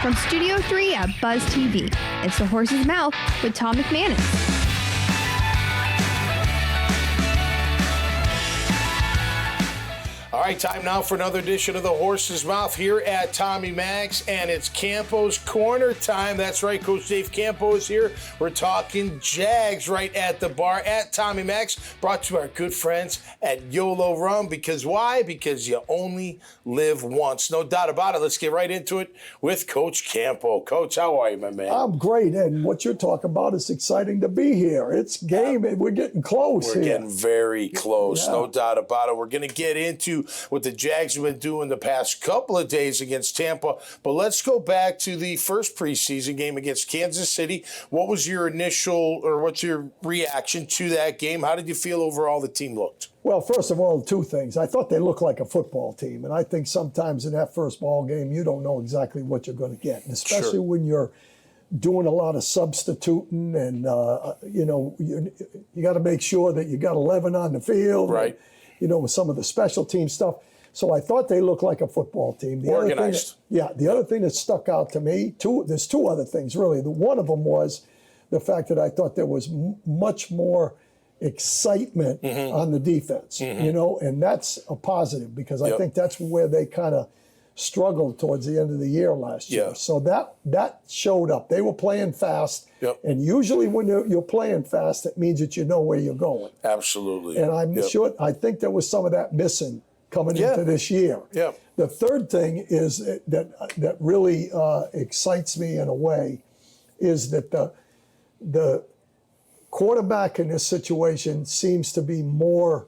From Studio 3 at Buzz TV, it's The Horse's Mouth with Tom McManus. All right, time now for another edition of The Horse's Mouth here at Tommy Max, and it's Campo's Corner time. That's right, Coach Dave Campo is here. We're talking Jags right at the bar at Tommy Max, brought to our good friends at YOLO Rum. Because why? Because you only live once. No doubt about it. Let's get right into it with Coach Campo. Coach, how are you, my man? I'm great, and what you're talking about is exciting to be here. It's game, and we're getting close We're here. getting very close, Yeah. no doubt about it. We're going to get into what the Jags have been doing the past couple of days against Tampa. But let's go back to the first preseason game against Kansas City. What was your initial, or what's your reaction to that game? How did you feel overall the team looked? Well, first of all, two things. I thought they looked like a football team, and I think sometimes in that first ball game, you don't know exactly what you're going to get, and especially when you're doing a lot of substituting, and you got to make sure that you got 11 on the field, Right? And, with some of the special team stuff. So I thought they looked like a football team. Organized. The other thing that stuck out to me, there's two other things really. One of them was the fact that I thought there was much more excitement on the defense, and that's a positive because I think that's where they kind of struggled towards the end of the year last year. So that showed up. They were playing fast, and usually when you're playing fast, it means that you know where you're going. Absolutely. And I think there was some of that missing coming into this year. The third thing is that really excites me in a way is that the quarterback in this situation seems to be more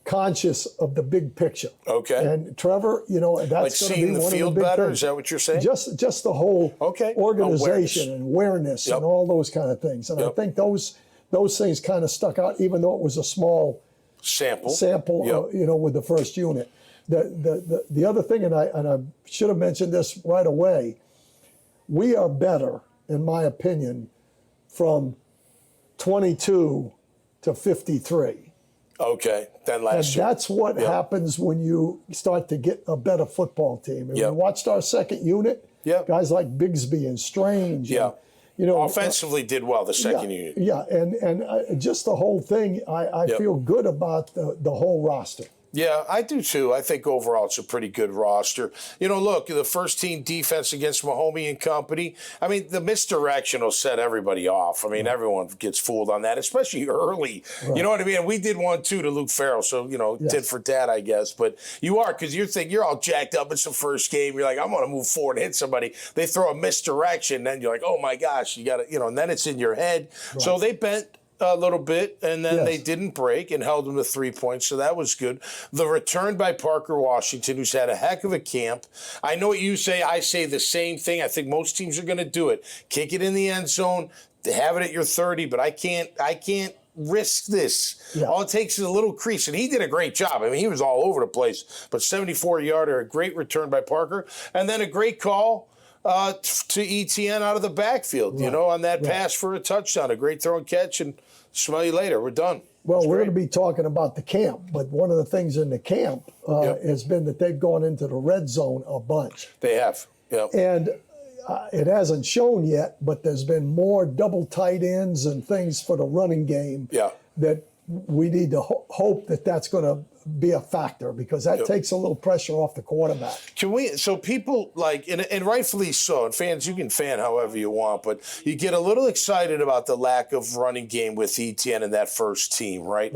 conscious of the big picture. Okay. And Trevor, that's Like going to seeing be the one field of the big better? things. Is that what you're saying? Just the whole organization and awareness and all those kind of things. And I think those things kind of stuck out, even though it was a small sample, with the first unit. The other thing, and I should have mentioned this right away, we are better, in my opinion, from 22 to 53. Okay, than last year. And that's what happens when you start to get a better football team. And we watched our second unit, guys like Bigsby and Strange. And, offensively did well, the second unit. And just the whole thing, I feel good about the whole roster. Yeah, I do too. I think overall it's a pretty good roster. Look, the first team defense against Mahomie and company, the misdirection will set everybody off. Everyone gets fooled on that, especially early. Right. You know what I mean? And we did one too to Luke Farrell, so, did for that, I guess. But you are, because you're all jacked up. It's the first game. You're like, I'm going to move forward and hit somebody. They throw a misdirection, then you're like, oh my gosh, you got to, and then it's in your head. Right. So they bent a little bit, and then they didn't break and held them to 3 points, so that was good. The return by Parker Washington, who's had a heck of a camp. I know what you say. I say the same thing. I think most teams are going to do it. Kick it in the end zone, have it at your 30, but I can't risk this. Yeah. All it takes is a little crease, and he did a great job. He was all over the place, but 74-yarder, a great return by Parker, and then a great call to ETN out of the backfield, on that pass for a touchdown. A great throw and catch, and smell you later. We're done. Well, we're going to be talking about the camp, but one of the things in the camp has been that they've gone into the red zone a bunch. They have. Yep. And it hasn't shown yet, but there's been more double tight ends and things for the running game that we need to hope that that's going to be a factor, because that takes a little pressure off the quarterback. So people and rightfully so, and fans, you can fan however you want, but you get a little excited about the lack of running game with ETN and that first team, right?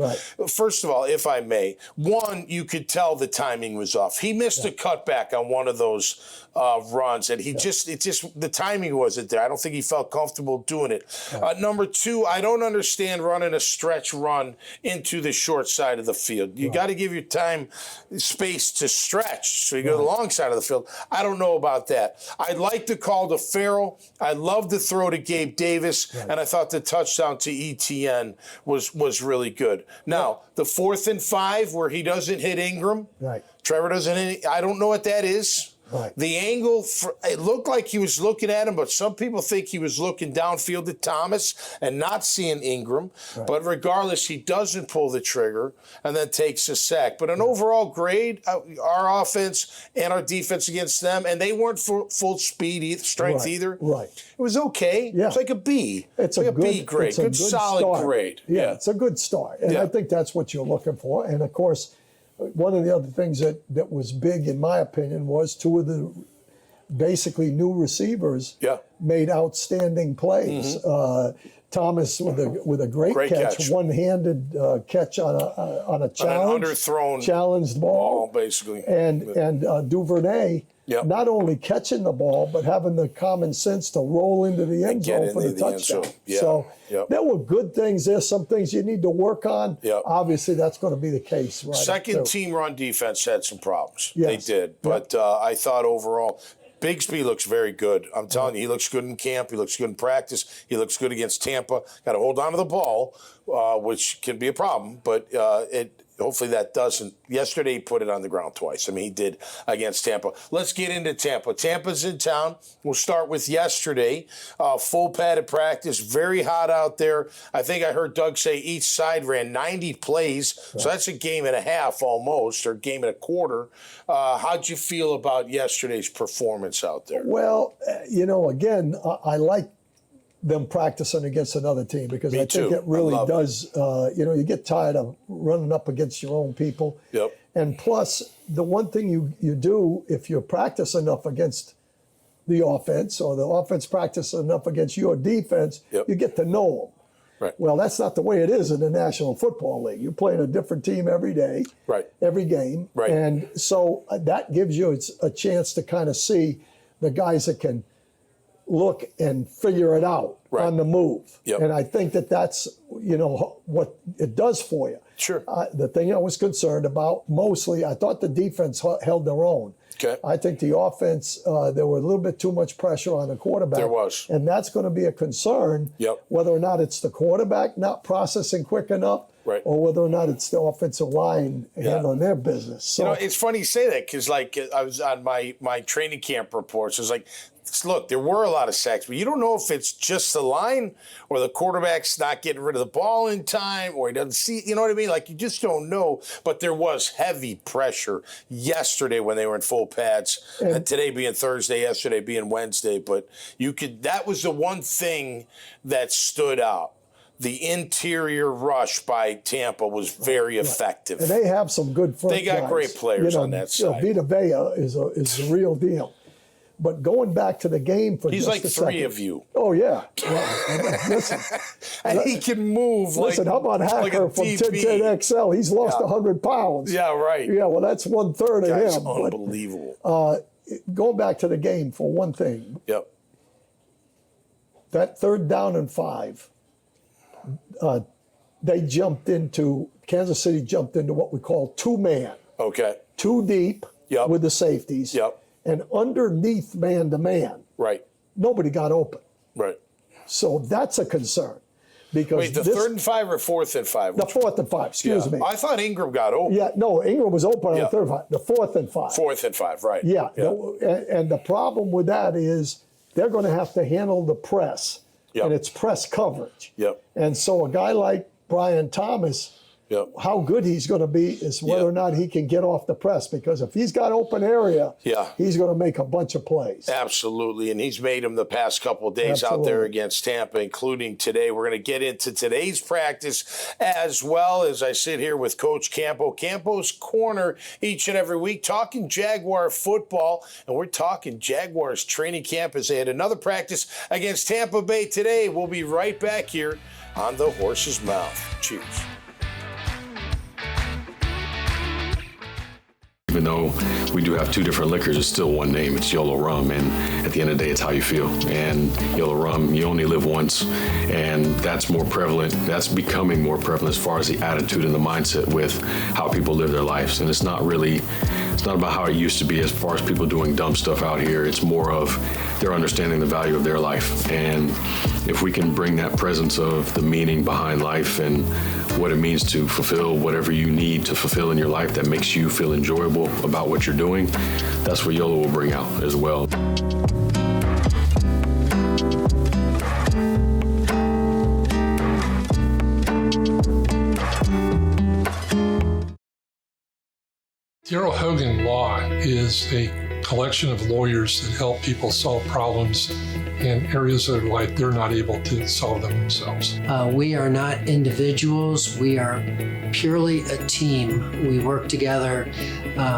First of all, if I may, one, you could tell the timing was off. He missed a cutback on one of those runs, and the timing wasn't there. I don't think he felt comfortable doing it. Number two, I don't understand running a stretch run into the short side of the field. You got to give your time space to stretch, so you go to the long side of the field. I don't know about that. I like the call to Farrell. I love the throw to Gabe Davis, and I thought the touchdown to ETN was really good. Now, the 4th and 5 where he doesn't hit Ingram, Trevor doesn't hit, I don't know what that is. Right. The angle, it looked like he was looking at him, but some people think he was looking downfield at Thomas and not seeing Ingram. Right. But regardless, he doesn't pull the trigger and then takes a sack. But an overall grade, our offense and our defense against them, and they weren't full speed, strength either. Right. It was okay. Yeah. It's like a B. It's like a a B grade. It's a good solid start. grade. Yeah, it's a good start. And I think that's what you're looking for. And, of course, one of the other things that was big, in my opinion, was two of the basically new receivers made outstanding plays. Thomas with a great catch. One-handed catch on a challenge, an underthrown challenged ball, basically, and Duvernay. Yep. Not only catching the ball, but having the common sense to roll into the end zone for the touchdown. Yeah. So there were good things. There's some things you need to work on. Yep. Obviously, that's going to be the case. Right. Second team run defense had some problems. Yes. They did. But I thought overall, Bigsby looks very good. I'm telling you, he looks good in camp. He looks good in practice. He looks good against Tampa. Got to hold on to the ball, which can be a problem. But hopefully that doesn't. Yesterday he put it on the ground twice. I mean, he did against Tampa. Let's get into Tampa. Tampa's in town. We'll start with yesterday. Full padded practice. Very hot out there. I think I heard Doug say each side ran 90 plays. Right. So that's a game and a half almost, or game and a quarter. How'd you feel about yesterday's performance out there? Well, again, I like them practicing against another team because I think it really does. You get tired of running up against your own people. Yep. And plus, the one thing you do if you practice enough against the offense or the offense practice enough against your defense, you get to know them. Right. Well, that's not the way it is in the National Football League. You're playing a different team every day, every game. Right. And so that gives you a chance to kind of see the guys that can look and figure it out on the move. Yep. And I think that's, what it does for you. Sure. The thing I was concerned about, mostly, I thought the defense held their own. Okay. I think the offense, there was a little bit too much pressure on the quarterback. There was. And that's going to be a concern, whether or not it's the quarterback not processing quick enough, or whether or not it's the offensive line handling their business. So, it's funny you say that because, I was on my training camp reports. It's like, look, there were a lot of sacks, but you don't know if it's just the line or the quarterback's not getting rid of the ball in time or he doesn't see, you know what I mean? You just don't know. But there was heavy pressure yesterday when they were in full pads. And today being Thursday, yesterday being Wednesday. But that was the one thing that stood out. The interior rush by Tampa was very effective. And they have some good front They got guys. great players on that side. Vita Vea is the real deal. But going back to the game for he's just like a second. three of you. Oh, yeah. Listen. And he can move Listen, how about Hacker from 1010XL? He's lost 100 pounds. Yeah, right. Yeah, well, that's 1/3 of him. Unbelievable. But, going back to the game for one thing. Yep. That 3rd down and 5, Kansas City jumped into what we call 2-man. Okay. 2 deep with the safeties. Yep. And underneath man-to-man. Right. Nobody got open. Right. So that's a concern. Because wait, the 3rd and 5 or 4th and 5? The 4th and 5, excuse me. I thought Ingram got open. Yeah, no, Ingram was open on the 3rd and 5. The 4th and 5. 4th and 5, right. Yeah. And the problem with that is they're going to have to handle the press. And it's press coverage. Yep. And so a guy like Brian Thomas, how good he's going to be is whether or not he can get off the press. Because if he's got open area, he's going to make a bunch of plays. Absolutely. And he's made them the past couple of days out there against Tampa, including today. We're going to get into today's practice as well as I sit here with Coach Campo. Campo's Corner each and every week, talking Jaguar football. And we're talking Jaguars training camp as they had another practice against Tampa Bay today. We'll be right back here on the Horse's Mouth. Cheers. Even though we do have 2 different liquors, it's still one name. It's Yolo Rum, and at the end of the day, it's how you feel. And Yolo Rum, you only live once, and that's more prevalent. That's becoming more prevalent as far as the attitude and the mindset with how people live their lives. And it's not really It's not about how it used to be as far as people doing dumb stuff out here. It's more of they're understanding the value of their life. And if we can bring that presence of the meaning behind life and what it means to fulfill whatever you need to fulfill in your life that makes you feel enjoyable about what you're doing, that's what YOLO will bring out as well. Darrell Hogan Law is a collection of lawyers that help people solve problems in areas of their life they're not able to solve them themselves. We are not individuals. We are purely a team. We work together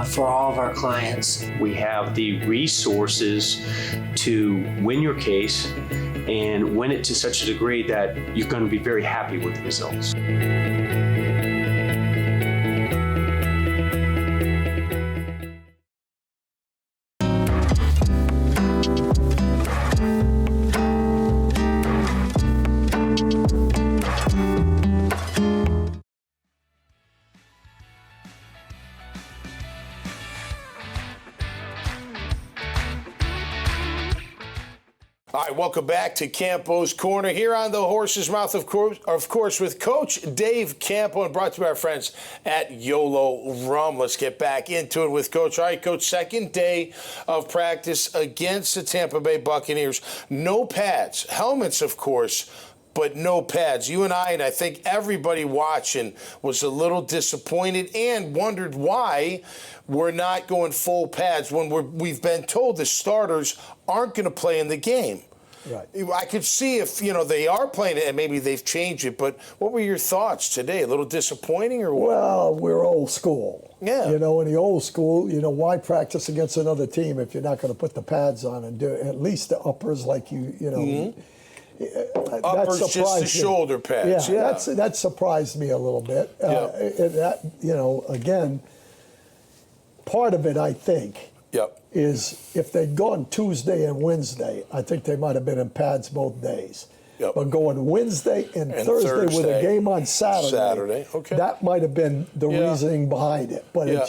for all of our clients. We have the resources to win your case and win it to such a degree that you're going to be very happy with the results. All right, welcome back to Campo's Corner here on the Horse's Mouth, of course, with Coach Dave Campo, and brought to you by our friends at YOLO Rum. Let's get back into it with Coach. All right, Coach, second day of practice against the Tampa Bay Buccaneers. No pads, helmets, of course, but no pads. You and I think everybody watching was a little disappointed and wondered why we're not going full pads when we've been told the starters aren't going to play in the game. Right. I could see if, they are playing it and maybe they've changed it, but what were your thoughts today? A little disappointing or what? Well, we're old school. Yeah. In the old school, why practice against another team if you're not going to put the pads on and do at least the uppers like Mm-hmm. Uppers, just the shoulder pads. Yeah, that surprised me a little bit. Again, part of it, I think, is if they'd gone Tuesday and Wednesday, I think they might have been in pads both days. Yep. But going Wednesday and Thursday with a game on Saturday, okay. That might have been the reasoning behind it. But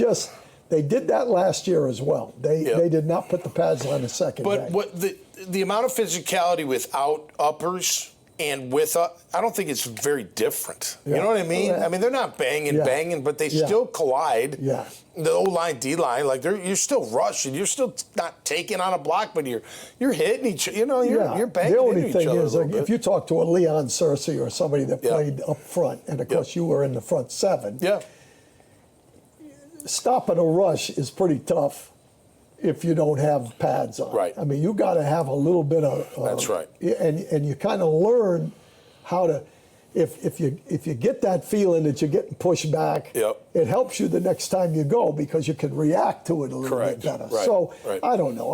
they did that last year as well. They did not put the pads on the second day. But what the amount of physicality without uppers and with I don't think it's very different. You know what I mean? I mean, they're not banging, but they still collide. Yeah. The O-line, D-line, you're still rushing. You're still not taking on a block, but you're hitting each. You're banging The only into each thing other is, if you talk to a Leon Cersei or somebody that played up front, and of course you were in the front seven. Yeah. Stopping a rush is pretty tough if you don't have pads on. Right. I mean, you got to have a little bit of. That's right. And you kind of learn how to. If you get that feeling that you're getting pushed back, it helps you the next time you go because you can react to it a little bit better. Right. So I don't know.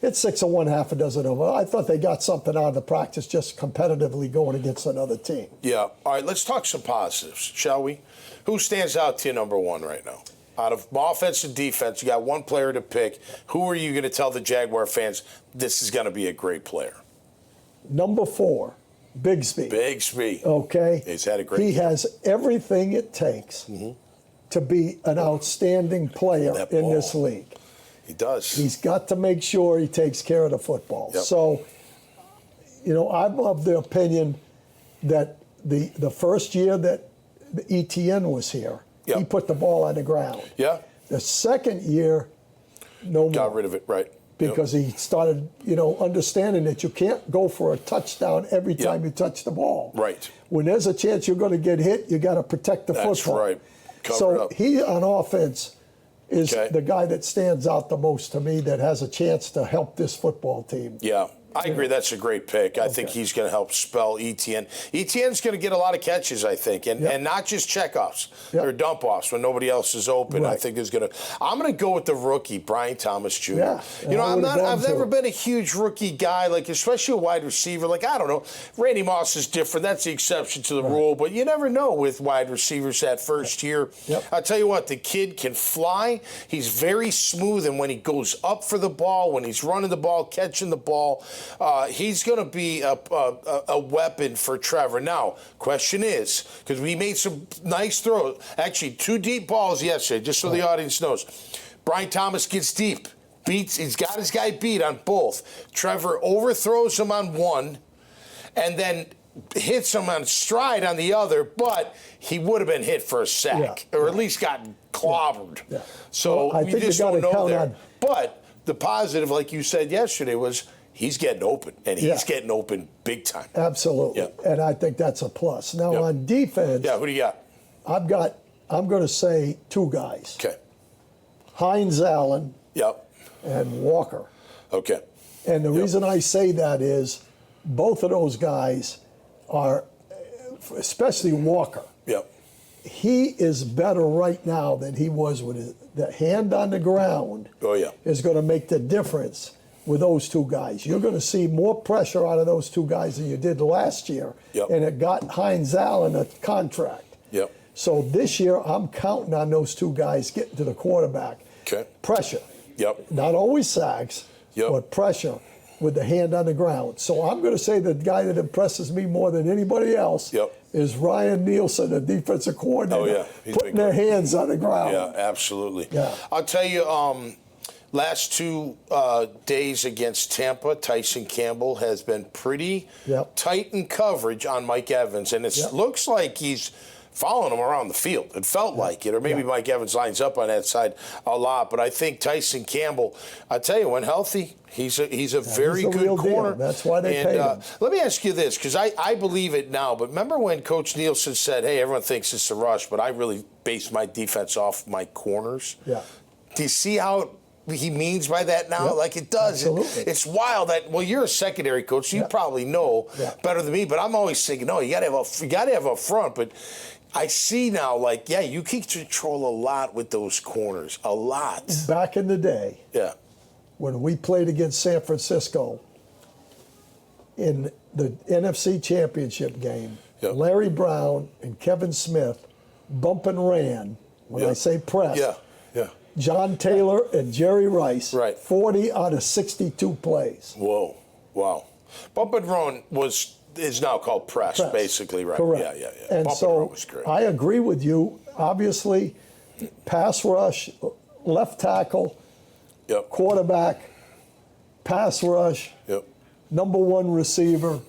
It's 6 of one, half a dozen of. I thought they got something out of the practice just competitively going against another team. Yeah. All right. Let's talk some positives, shall we? Who stands out to you number one right now? Out of offense and defense, you got one player to pick. Who are you going to tell the Jaguar fans this is going to be a great player? Number 4. Bigsby. Bigsby. Okay. He's had a great He has everything it takes to be an outstanding player in this league. He does. He's got to make sure he takes care of the football. Yep. So, I'm of the opinion that the first year that ETN was here, he put the ball on the ground. Yeah. The second year, no more. Got rid of it, right. Because he started, understanding that you can't go for a touchdown every time you touch the ball. Right. When there's a chance you're going to get hit, you got to protect the football. That's right. Cover so it up. he on offense is the guy that stands out the most to me that has a chance to help this football team. Yeah. I agree. That's a great pick. I think he's going to help spell ETN. ETN's going to get a lot of catches, I think, and not just checkoffs or dump-offs when nobody else is open. Right. I think is going to. I'm going to go with the rookie, Brian Thomas Jr. Yeah. I've never been a huge rookie guy, especially a wide receiver. I don't know. Randy Moss is different. That's the exception to the rule, but you never know with wide receivers that first year. Yep. I'll tell you what, the kid can fly. He's very smooth, and when he goes up for the ball, when he's running the ball, catching the ball, he's going to be a weapon for Trevor. Now, question is, because we made some nice throws, actually 2 deep balls yesterday, just so the audience knows. Brian Thomas gets deep. He's got his guy beat on both. Trevor overthrows him on one and then hits him on stride on the other, but he would have been hit for a sack or at least gotten clobbered. Yeah. So I you think just you gotta don't know count there. on. But the positive, like you said yesterday, was he's getting open, and he's getting open big time. Absolutely. Yeah. And I think that's a plus. Now, on defense, Yeah, who do you got? I'm going to say two guys. Okay. Hines Allen Yep. and Walker. Okay. And the reason I say that is both of those guys are, especially Walker, Yep. he is better right now than he was with the hand on the ground. Oh, yeah. Is going to make the difference with those two guys. You're going to see more pressure out of those two guys than you did last year. Yep. And it got Hines Allen a contract. Yep. So this year, I'm counting on those two guys getting to the quarterback. Okay. Pressure. Yep. Not always sacks, Yep. but pressure with the hand on the ground. So I'm going to say the guy that impresses me more than anybody else is Ryan Nielsen, the defensive coordinator. Oh, yeah. He's putting been their good. hands on the ground. Yeah, absolutely. Yeah. I'll tell you, last two days against Tampa, Tyson Campbell has been pretty tight in coverage on Mike Evans, and it looks like he's following him around the field. It felt like it, or maybe Mike Evans lines up on that side a lot, but I think Tyson Campbell, I tell you, when healthy, he's a very good real corner. deal. That's why they paid him. Let me ask you this, because I believe it now, but remember when Coach Nielsen said, hey, everyone thinks it's a rush, but I really base my defense off my corners? Yeah. Do you see how he means by that now? Yep, like it does. It's wild that, well, you're a secondary coach, so you probably know better than me, but I'm always thinking, no, you got to have a front, but I see now, like, you can control a lot with those corners, a lot. Back in the day, when we played against San Francisco in the NFC Championship game, Larry Brown and Kevin Smith bump and ran. When I say press, John Taylor and Jerry Rice, 40 out of 62 plays. Whoa, wow. Bump and run is now called press, basically, right? Correct. Yeah. And Bump so and run was great. I agree with you. Obviously, pass rush, left tackle, quarterback, pass rush, number one receiver,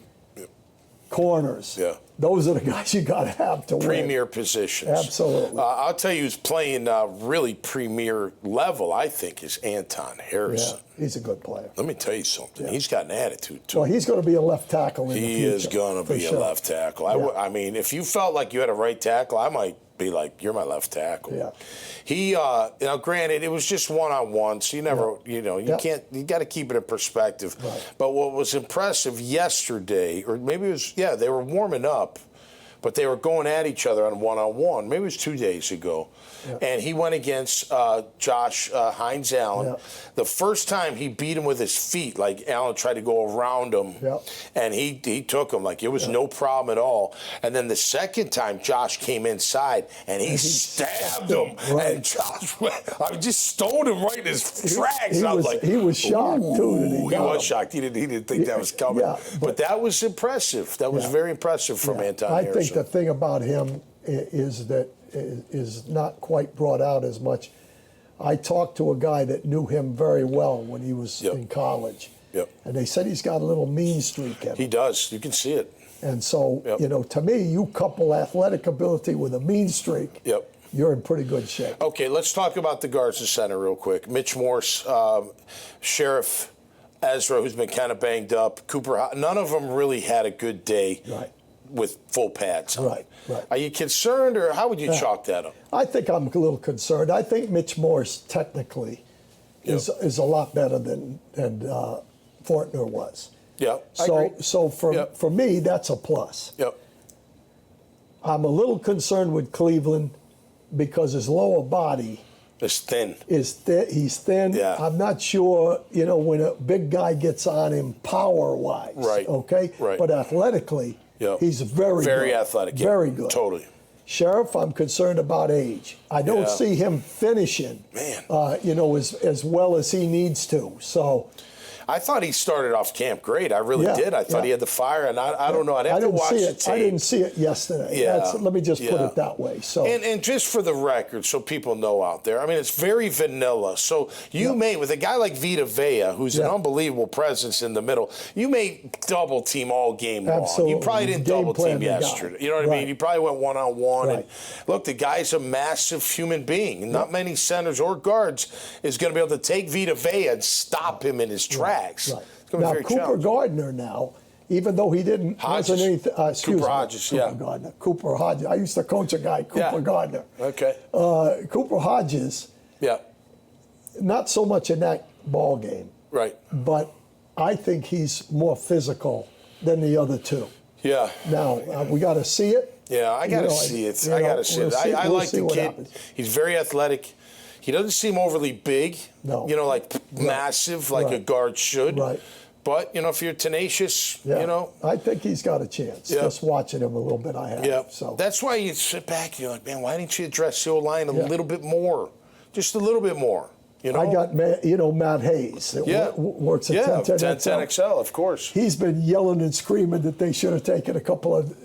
corners. Those are the guys you got to have to win. Premier positions. Absolutely. I'll tell you who's playing really premier level, I think, is Anton Harrison. Yeah, he's a good player. Let me tell you something. He's got an attitude, too. Well, he's going to be a left tackle in the future. He is going to be a left tackle. I mean, if you felt like you had a right tackle, I might be like, you're my left tackle. Yeah. He, now granted, it was just one-on-one, so you never, you can't, you got to keep it in perspective. Right. But what was impressive yesterday, or maybe it was, they were warming up, but they were going at each other on one-on-one. Maybe it was 2 days ago. And he went against Josh Hines Allen. The first time he beat him with his feet, like Allen tried to go around him, and he took him like it was no problem at all. And then the second time, Josh came inside and he stabbed him, and Josh just stoned him right in his tracks. He was shocked too. He was shocked. He didn't think that was coming. But that was impressive. That was very impressive from Anton Harrison. I think the thing about him is that is not quite brought out as much. I talked to a guy that knew him very well when he was in college. And they said he's got a little mean streak in him. He does. You can see it. And so, to me, you couple athletic ability with a mean streak, you're in pretty good shape. Okay, let's talk about the guards and center real quick. Mitch Morse, Sheriff Ezra, who's been kind of banged up, Cooper, none of them really had a good day with full pads on. Right. Are you concerned, or how would you chalk that up? I think I'm a little concerned. I think Mitch Morse technically is a lot better than Fortner was. So for me, that's a plus. I'm a little concerned with Cleveland because his lower body is thin. He's thin. I'm not sure, when a big guy gets on him power-wise. Okay? But athletically, he's very good. Athletic. Very good. Totally. Sheriff, I'm concerned about age. I don't see him finishing, as well as he needs to. So I thought he started off camp great. I really did. I thought he had the fire, and I don't know. I'd have to watch the tape. I didn't see it yesterday. Yeah. Let me just put it that way. So and just for the record, so people know out there, I mean, it's very vanilla. So you may, with a guy like Vita Vea, who's an unbelievable presence in the middle, you may double team all game long. You probably didn't double team yesterday. You know what I mean? You probably went one-on-one. And look, the guy's a massive human being. Not many centers or guards is going to be able to take Vita Vea and stop him in his tracks. It's going to be very Cooper Gardner now, even though he wasn't anything. Cooper Hodges, Gardner. Cooper Hodges. I used to coach a guy, Cooper Gardner. Okay. Cooper Hodges. Yeah. Not so much in that ball game. Right. But I think he's more physical than the other two. Yeah. Now we got to see it. Yeah, I got to see it. I got to see it. I like the kid. Happens. He's very athletic. He doesn't seem overly big. No. You know, like massive, like a guard should. Right. But, you know, if you're tenacious, you know. I think he's got a chance. Just watching him a little bit, I have. Yeah. So that's why you sit back and you're like, man, why didn't you address the O-line a little bit more? Just a little bit more. You know? I got, Matt Hayes that works at 1010 XL, of course. He's been yelling and screaming that they should have taken a couple of,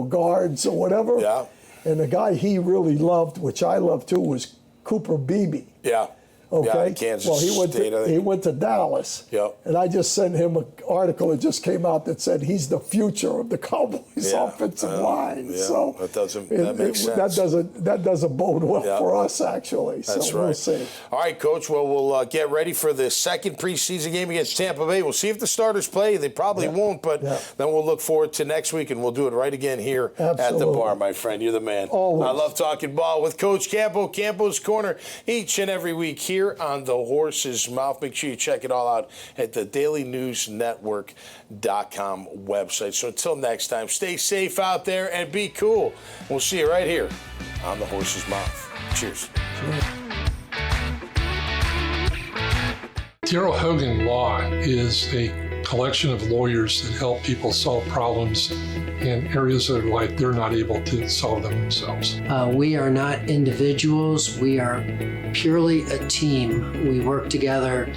guards or whatever. Yeah. And the guy he really loved, which I love too, was Cooper Beebe. Yeah. Okay. Yeah, Kansas State, he went to Dallas. Yep. And I just sent him an article that just came out that said he's the future of the Cowboys offensive line. Yeah. So that makes sense. That doesn't bode well for us actually. That's so right. We'll see. All right, Coach. Well, we'll get ready for the second preseason game against Tampa Bay. We'll see if the starters play. They probably won't, but then we'll look forward to next week, and we'll do it right again here at the bar, my friend. You're the man. Always. I love talking ball with Coach Campo. Campo's Corner each and every week here on the Horse's Mouth. Make sure you check it all out at the dailynewsnetwork.com website. So until next time, stay safe out there and be cool. We'll see you right here on the Horse's Mouth. Cheers. Daryl Hogan Law is a collection of lawyers that help people solve problems in areas that are like they're not able to solve them themselves. We are not individuals. We are purely a team. We work together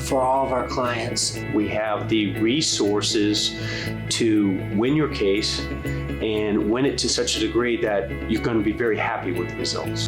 for all of our clients. We have the resources to win your case and win it to such a degree that you're going to be very happy with the results.